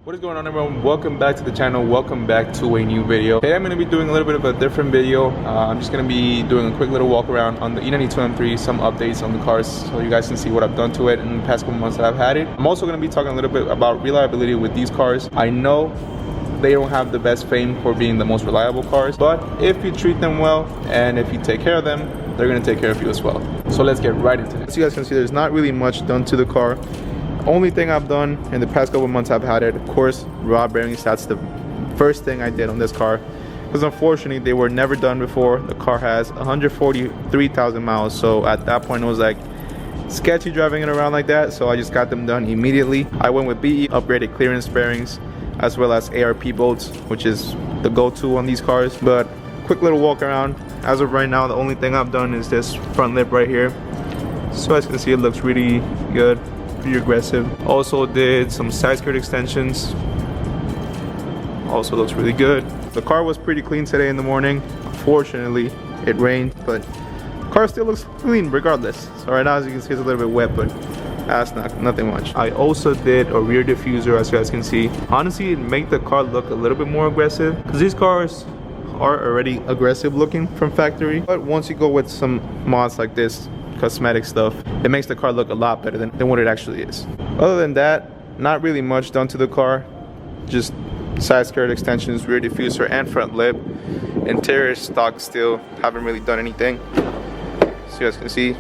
What is going on, everyone? Welcome back to the channel. Welcome back to a new video. Today I'm going to be doing a little bit of a different video. I'm just going to be doing a quick little walk around on the E9X M3, some updates on the cars so you guys can see what I've done to it in the past couple months that I've had it. I'm also going to be talking a little bit about reliability with these cars. I know they don't have the best fame for being the most reliable cars, but if you treat them well and if you take care of them, they're going to take care of you as well. So let's get right into it. As you guys can see, there's not really much done to the car. Only thing I've done in the past couple months I've had it, of course, rod bearings. That's the first thing I did on this car, because unfortunately they were never done before. The car has 143,000 miles, so at that point it was like sketchy driving it around like that, so I just got them done immediately. I went with BE upgraded clearance bearings as well as ARP bolts, which is the go-to on these cars. But quick little walk around. As of right now, the only thing I've done is this front lip right here. So as you can see, it looks really good, pretty aggressive. Also did some side skirt extensions. Also looks really good. The car was pretty clean today in the morning. Unfortunately, it rained, but the car still looks clean regardless. So right now, as you can see, it's a little bit wet, but that's nothing much. I also did a rear diffuser, as you guys can see. Honestly, it made the car look a little bit more aggressive, because these cars are already aggressive looking from factory. But once you go with some mods like this, cosmetic stuff, it makes the car look a lot better than what it actually is. Other than that, not really much done to the car. Just side skirt extensions, rear diffuser, and front lip. Interior stock still, haven't really done anything. So you guys can see,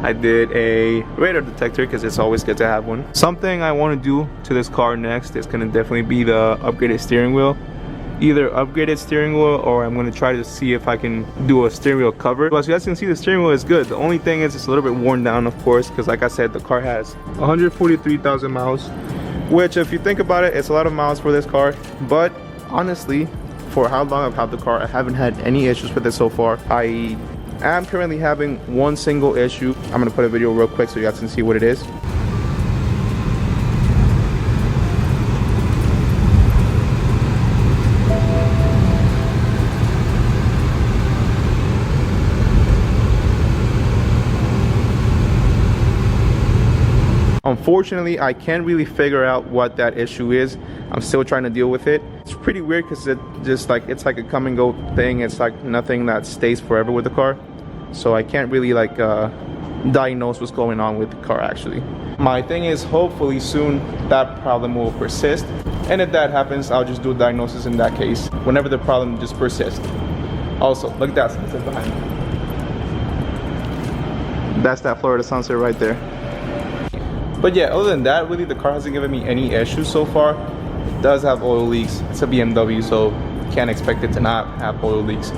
I did a radar detector because it's always good to have one. Something I want to do to this car next is going to definitely be the upgraded steering wheel. Either upgraded steering wheel, or I'm going to try to see if I can do a steering wheel cover. But as you guys can see, the steering wheel is good. The only thing is it's a little bit worn down, of course, because like I said, the car has 143,000 miles, which if you think about it, it's a lot of miles for this car. But honestly, for how long I've had the car, I haven't had any issues with it so far. I am currently having one single issue. I'm going to put a video real quick so you guys can see what it is. Unfortunately, I can't really figure out what that issue is. I'm still trying to deal with it. It's pretty weird because it's like a come and go thing. It's like nothing that stays forever with the car. So I can't really like diagnose what's going on with the car actually. My thing is, hopefully soon that problem will persist. And if that happens, I'll just do a diagnosis in that case, whenever the problem just persists. Also, look at that sunset behind me. That's that Florida sunset right there. But yeah, other than that, really the car hasn't given me any issues so far. It does have oil leaks. It's a BMW, so can't expect it to not have oil leaks.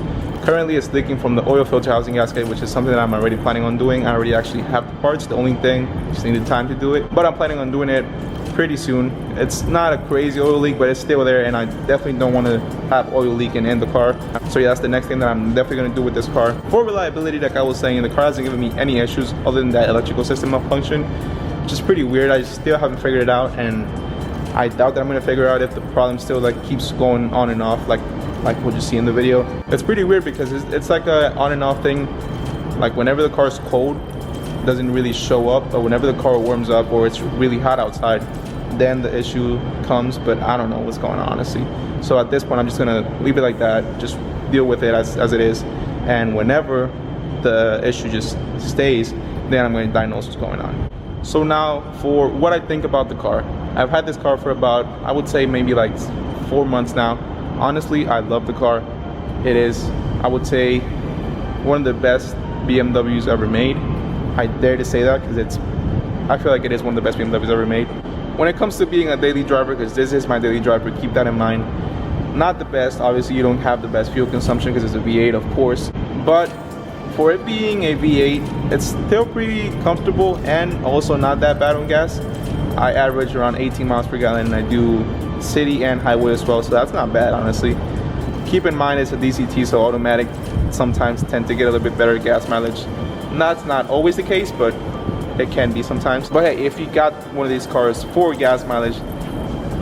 Currently it's leaking from the oil filter housing gasket, which is something that I'm already planning on doing. I already actually have the parts. The only thing, just needed time to do it. But I'm planning on doing it pretty soon. It's not a crazy oil leak, but it's still there, and I definitely don't want to have oil leaking in the car. So yeah, that's the next thing that I'm definitely going to do with this car. For reliability, like I was saying, the car hasn't given me any issues other than that electrical system malfunction, which is pretty weird. I still haven't figured it out, and I doubt that I'm gonna figure out if the problem still like keeps going on and off like what you see in the video. It's pretty weird because it's like a on and off thing. Like whenever the car's cold, it doesn't really show up, but whenever the car warms up or it's really hot outside, then the issue comes. But I don't know what's going on, honestly. So at this point, I'm just gonna leave it like that, just deal with it as it is, and whenever the issue just stays, then I'm gonna diagnose what's going on. So now for what I think about the car. I've had this car for about, I would say maybe like 4 months now. Honestly, I love the car. It is, I would say, one of the best BMWs ever made. I dare to say that because I feel like it is one of the best BMWs ever made. When it comes to being a daily driver, because this is my daily driver, keep that in mind. Not the best, obviously you don't have the best fuel consumption because it's a V8, of course. But for it being a V8, it's still pretty comfortable and also not that bad on gas. I average around 18 miles per gallon, and I do city and highway as well, so that's not bad, honestly. Keep in mind it's a DCT, so automatic sometimes tend to get a little bit better gas mileage. That's not always the case, but it can be sometimes. But hey, if you got one of these cars for gas mileage,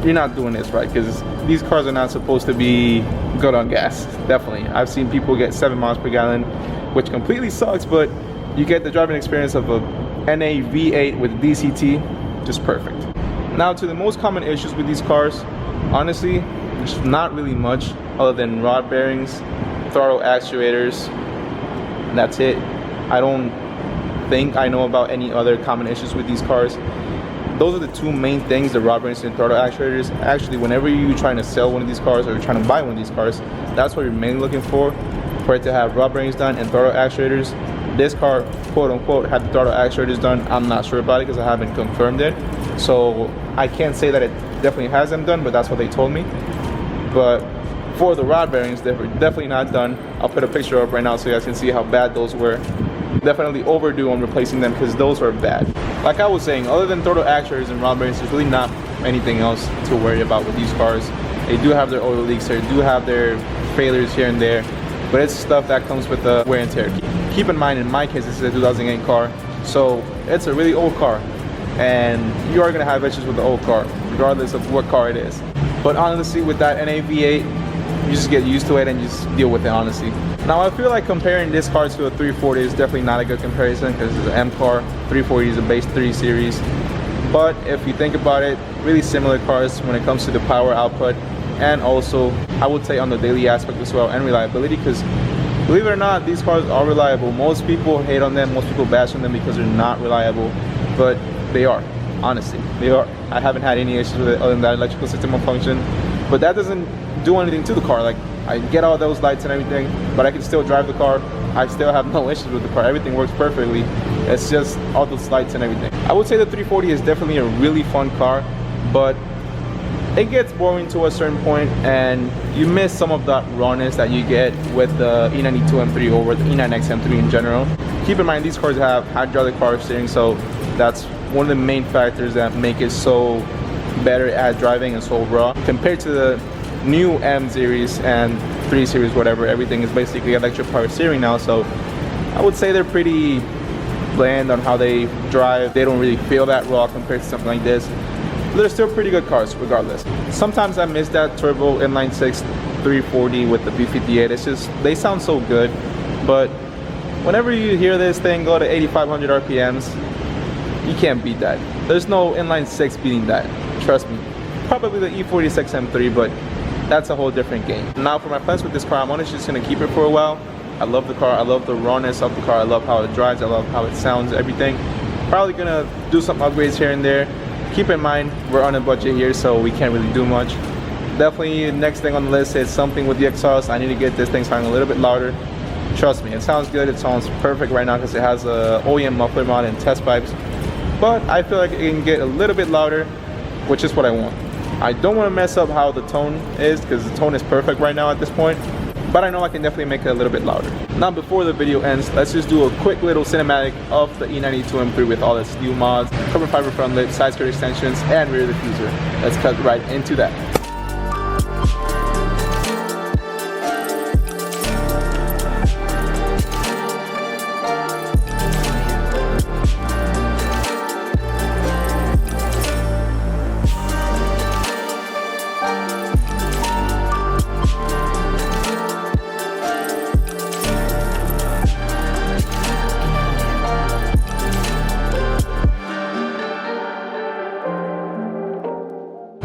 you're not doing this right, because these cars are not supposed to be good on gas. Definitely, I've seen people get 7 miles per gallon, which completely sucks, but you get the driving experience of a NA V8 with DCT, just perfect. Now to the most common issues with these cars, honestly, there's not really much other than rod bearings, throttle actuators, and that's it. I don't think I know about any other common issues with these cars. Those are the two main things, the rod bearings and throttle actuators. Actually, whenever you're trying to sell one of these cars or you're trying to buy one of these cars, that's what you're mainly looking for it to have rod bearings done and throttle actuators. This car, quote unquote, had the throttle actuators done. I'm not sure about it because I haven't confirmed it. So I can't say that it definitely has them done, but that's what they told me. But for the rod bearings, they're definitely not done. I'll put a picture up right now so you guys can see how bad those were. Definitely overdue on replacing them because those were bad. Like I was saying, other than throttle actuators and rod bearings, there's really not anything else to worry about with these cars. They do have their oil leaks, they do have their failures here and there, but it's stuff that comes with the wear and tear. Keep in mind, in my case, this is a 2008 car, so it's a really old car, and you are gonna have issues with the old car, regardless of what car it is. But honestly, with that NA V8, you just get used to it and just deal with it, honestly. Now, I feel like comparing this car to a 340 is definitely not a good comparison because it's an M car. 340 is a base 3 series. But if you think about it, really similar cars when it comes to the power output, and also I would say on the daily aspect as well, and reliability, because believe it or not, these cars are reliable. Most people hate on them, most people bash on them because they're not reliable, but they are, honestly, they are. I haven't had any issues with it other than that electrical system malfunction, but that doesn't do anything to the car. Like, I get all those lights and everything, but I can still drive the car. I still have no issues with the car. Everything works perfectly. It's just all those lights and everything. I would say the 340 is definitely a really fun car, but it gets boring to a certain point and you miss some of that rawness that you get with the E92 M3 over the E9X M3 in general. Keep in mind, these cars have hydraulic power steering, so that's one of the main factors that make it so better at driving and so raw compared to the new M series and 3 series, whatever. Everything is basically electric power steering now, so I would say they're pretty bland on how they drive. They don't really feel that raw compared to something like this. They're still pretty good cars regardless. Sometimes I miss that turbo inline 6 340 with the V58. It's just, they sound so good, but whenever you hear this thing go to 8,500 RPMs, you can't beat that. There's no inline 6 beating that, trust me. Probably the E46 M3, but that's a whole different game. Now for my plans with this car, I'm honestly just gonna keep it for a while. I love the car, I love the rawness of the car, I love how it drives, I love how it sounds, everything. Probably gonna do some upgrades here and there. Keep in mind, we're on a budget here, so we can't really do much. Definitely next thing on the list is something with the exhaust. I need to get this thing sounding a little bit louder. Trust me, it sounds good, it sounds perfect right now because it has a OEM muffler mod and test pipes. But I feel like it can get a little bit louder, which is what I want. I don't want to mess up how the tone is because the tone is perfect right now at this point, but I know I can definitely make it a little bit louder. Now before the video ends, let's just do a quick little cinematic of the E92 M3 with all its steel mods, carbon fiber front lip, side skirt extensions, and rear diffuser. Let's cut right into that.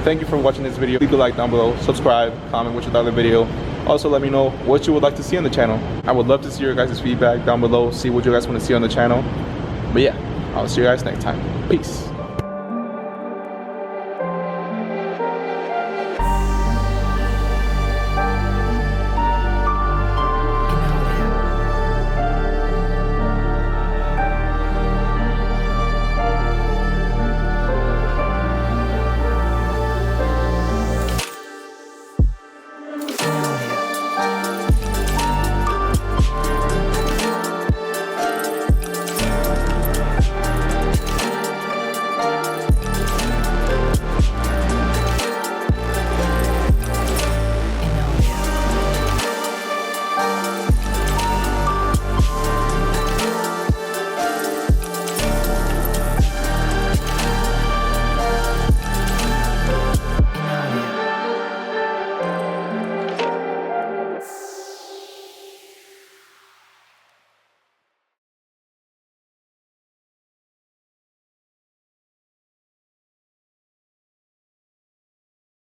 Thank you for watching this video. Leave a like down below, subscribe, comment what you thought of the video. Also let me know what you would like to see on the channel. I would love to see your guys' feedback down below, see what you guys want to see on the channel. But yeah, I'll see you guys next time. Peace.